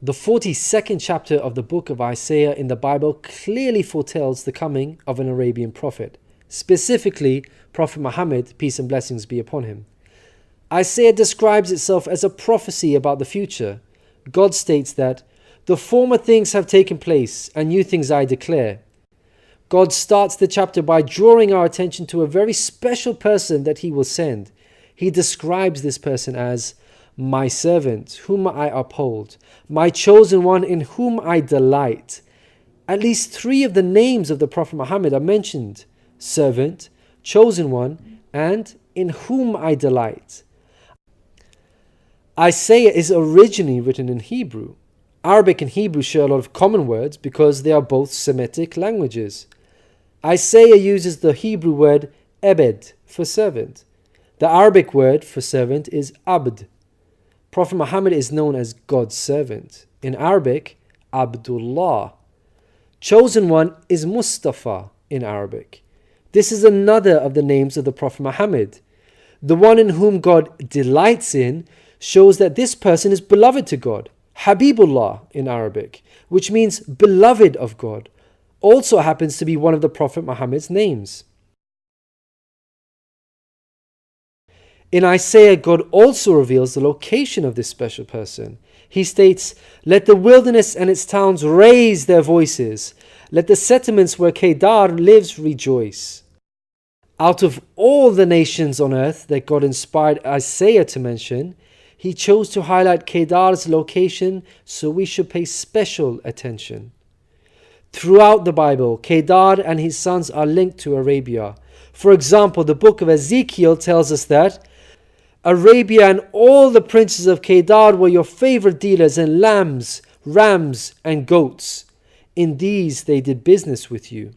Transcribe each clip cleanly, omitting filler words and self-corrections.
The 42nd chapter of the book of Isaiah in the Bible clearly foretells the coming of an Arabian prophet, specifically Prophet Muhammad, peace and blessings be upon him. Isaiah describes itself as a prophecy about the future. God states that, "The former things have taken place, and new things I declare." God starts the chapter by drawing our attention to a very special person that he will send. He describes this person as my servant, whom I uphold, my chosen one in whom I delight. At least 3 of the names of the Prophet Muhammad are mentioned: servant, chosen one, and in whom I delight. Isaiah is originally written in Hebrew. Arabic and Hebrew share a lot of common words because they are both Semitic languages. Isaiah uses the Hebrew word ebed for servant. The Arabic word for servant is abd. Prophet Muhammad is known as God's servant. In Arabic, Abdullah. Chosen one is Mustafa in Arabic. This is another of the names of the Prophet Muhammad. The one in whom God delights in shows that this person is beloved to God. Habibullah in Arabic, which means beloved of God, also happens to be one of the Prophet Muhammad's names. In Isaiah, God also reveals the location of this special person. He states, "Let the wilderness and its towns raise their voices. Let the settlements where Kedar lives rejoice." Out of all the nations on earth that God inspired Isaiah to mention, he chose to highlight Kedar's location, so we should pay special attention. Throughout the Bible, Kedar and his sons are linked to Arabia. For example, the book of Ezekiel tells us that Arabia and all the princes of Kedar were your favorite dealers in lambs, rams, and goats. In these they did business with you.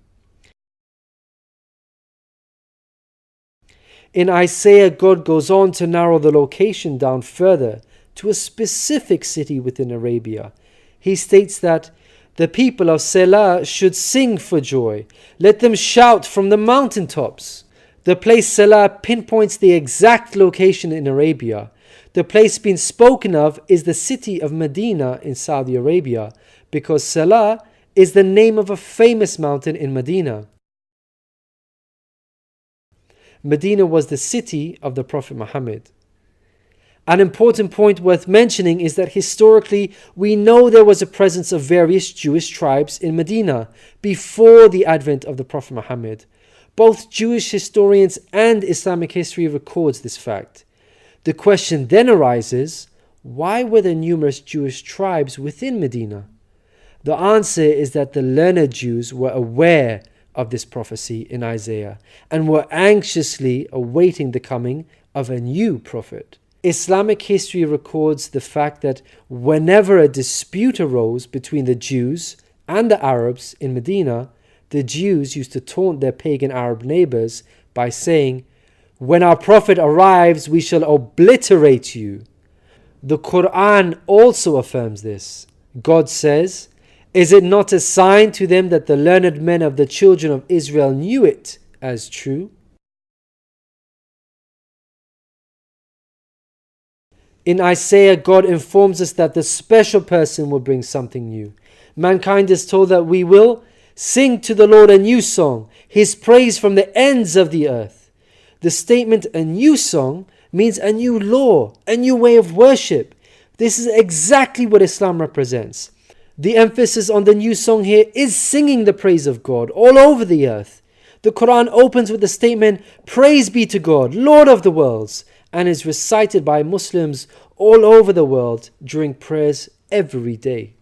In Isaiah, God goes on to narrow the location down further to a specific city within Arabia. He states that the people of Selah should sing for joy. Let them shout from the mountaintops. The place Selah pinpoints the exact location in Arabia. The place being spoken of is the city of Medina in Saudi Arabia, because Selah is the name of a famous mountain in Medina. Medina was the city of the Prophet Muhammad. An important point worth mentioning is that historically we know there was a presence of various Jewish tribes in Medina before the advent of the Prophet Muhammad. Both Jewish historians and Islamic history records this fact. The question then arises, why were there numerous Jewish tribes within Medina? The answer is that the learned Jews were aware of this prophecy in Isaiah and were anxiously awaiting the coming of a new prophet. Islamic history records the fact that whenever a dispute arose between the Jews and the Arabs in Medina, the Jews used to taunt their pagan Arab neighbors by saying, "When our prophet arrives, we shall obliterate you." The Quran also affirms this. God says, "Is it not a sign to them that the learned men of the children of Israel knew it as true?" In Isaiah, God informs us that the special person will bring something new. Mankind is told that we will sing to the Lord a new song, His praise from the ends of the earth. The statement "a new song" means a new law, a new way of worship. This is exactly what Islam represents. The emphasis on the new song here is singing the praise of God all over the earth. The Quran opens with the statement, "Praise be to God, Lord of the worlds," and is recited by Muslims all over the world during prayers every day.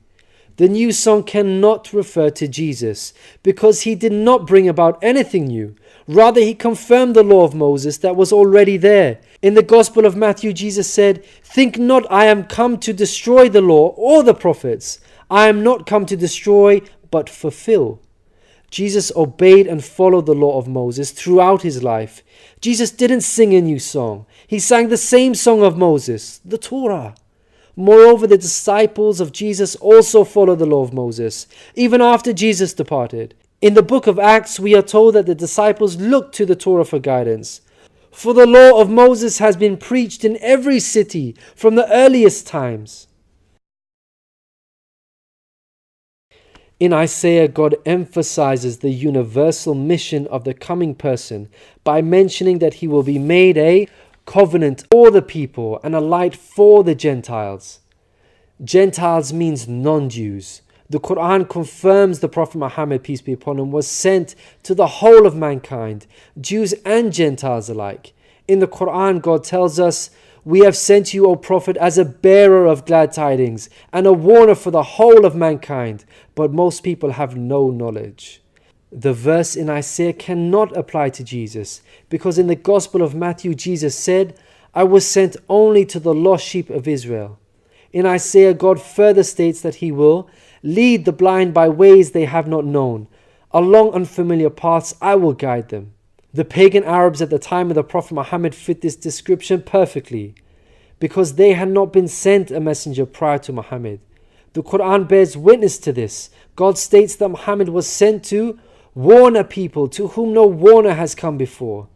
The new song cannot refer to Jesus because he did not bring about anything new. Rather, he confirmed the law of Moses that was already there. In the Gospel of Matthew, Jesus said, "Think not I am come to destroy the law or the prophets. I am not come to destroy, but fulfill." Jesus obeyed and followed the law of Moses throughout his life. Jesus didn't sing a new song. He sang the same song of Moses, the Torah. Moreover, the disciples of Jesus also followed the law of Moses, even after Jesus departed. In the book of Acts, we are told that the disciples looked to the Torah for guidance. For the law of Moses has been preached in every city from the earliest times. In Isaiah, God emphasizes the universal mission of the coming person by mentioning that he will be made a covenant for the people and a light for the Gentiles. Gentiles means non-Jews. The Quran confirms the Prophet Muhammad, peace be upon him, was sent to the whole of mankind, Jews and Gentiles alike. In the Quran, God tells us, "We have sent you, O Prophet, as a bearer of glad tidings and a warner for the whole of mankind, but most people have no knowledge." The verse in Isaiah cannot apply to Jesus, because in the Gospel of Matthew, Jesus said, "I was sent only to the lost sheep of Israel." In Isaiah, God further states that he will lead the blind by ways they have not known. Along unfamiliar paths I will guide them. The pagan Arabs at the time of the Prophet Muhammad fit this description perfectly, because they had not been sent a messenger prior to Muhammad. The Quran bears witness to this. God states that Muhammad was sent to warn a people to whom no warner has come before.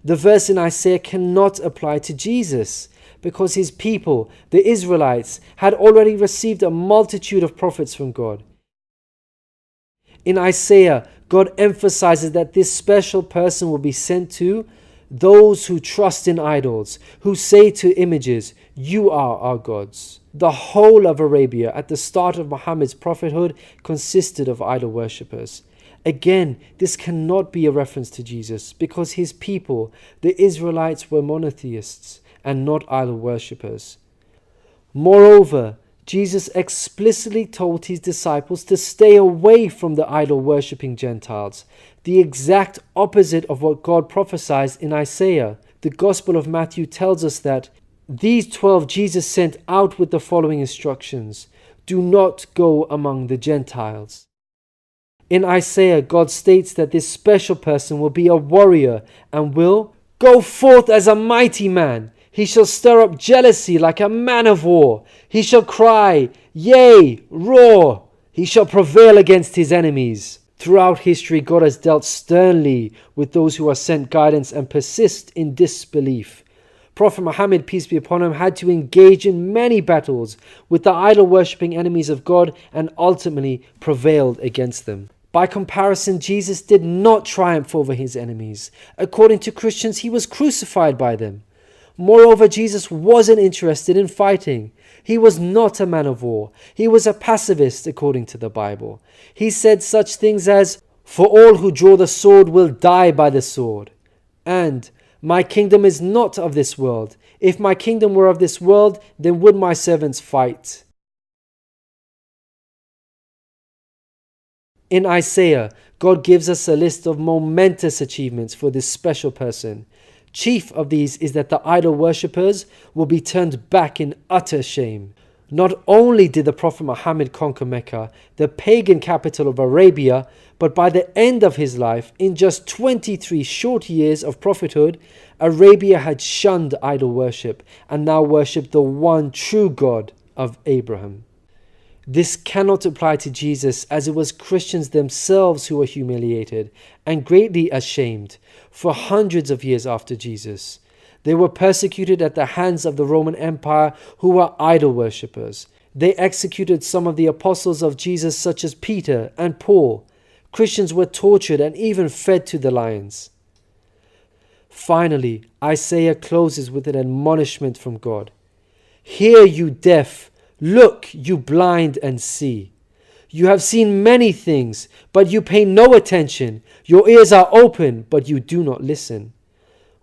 The verse in Isaiah cannot apply to Jesus, because his people, the Israelites, had already received a multitude of prophets from God. In Isaiah, God emphasizes that this special person will be sent to those who trust in idols, who say to images, "You are our gods." The whole of Arabia at the start of Muhammad's prophethood consisted of idol worshippers. Again, this cannot be a reference to Jesus, because his people, the Israelites, were monotheists and not idol worshippers. Moreover, Jesus explicitly told his disciples to stay away from the idol-worshipping Gentiles, the exact opposite of what God prophesied in Isaiah. The Gospel of Matthew tells us that these 12 Jesus sent out with the following instructions: "Do not go among the Gentiles." In Isaiah, God states that this special person will be a warrior and will go forth as a mighty man. He shall stir up jealousy like a man of war. He shall cry, yea, roar. He shall prevail against his enemies. Throughout history, God has dealt sternly with those who are sent guidance and persist in disbelief. Prophet Muhammad, peace be upon him, had to engage in many battles with the idol-worshipping enemies of God and ultimately prevailed against them. By comparison, Jesus did not triumph over his enemies. According to Christians, he was crucified by them. Moreover, Jesus wasn't interested in fighting. He was not a man of war. He was a pacifist, according to the Bible. He said such things as, "For all who draw the sword will die by the sword," and "My kingdom is not of this world. If my kingdom were of this world, then would my servants fight." In Isaiah, God gives us a list of momentous achievements for this special person. Chief of these is that the idol worshippers will be turned back in utter shame. Not only did the Prophet Muhammad conquer Mecca, the pagan capital of Arabia, but by the end of his life, in just 23 short years of prophethood, Arabia had shunned idol worship and now worshipped the one true God of Abraham. This cannot apply to Jesus, as it was Christians themselves who were humiliated and greatly ashamed for hundreds of years after Jesus. They were persecuted at the hands of the Roman Empire, who were idol worshippers. They executed some of the apostles of Jesus, such as Peter and Paul. Christians were tortured and even fed to the lions. Finally, Isaiah closes with an admonishment from God. "Hear, you deaf. Look, you blind, and see. You have seen many things, but you pay no attention. Your ears are open, but you do not listen.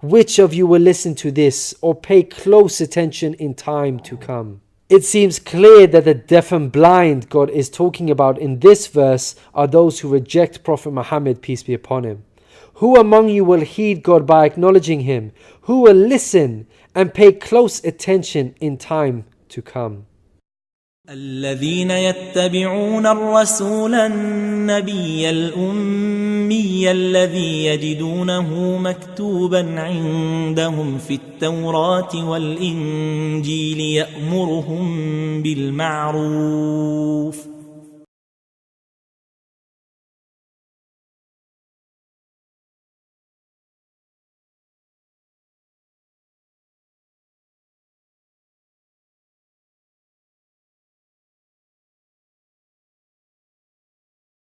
Which of you will listen to this or pay close attention in time to come?" It seems clear that the deaf and blind God is talking about in this verse are those who reject Prophet Muhammad, peace be upon him. Who among you will heed God by acknowledging him? Who will listen and pay close attention in time to come? الذين يتبعون الرسول النبي الأمي الذي يجدونه مكتوبا عندهم في التوراة والإنجيل يأمرهم بالمعروف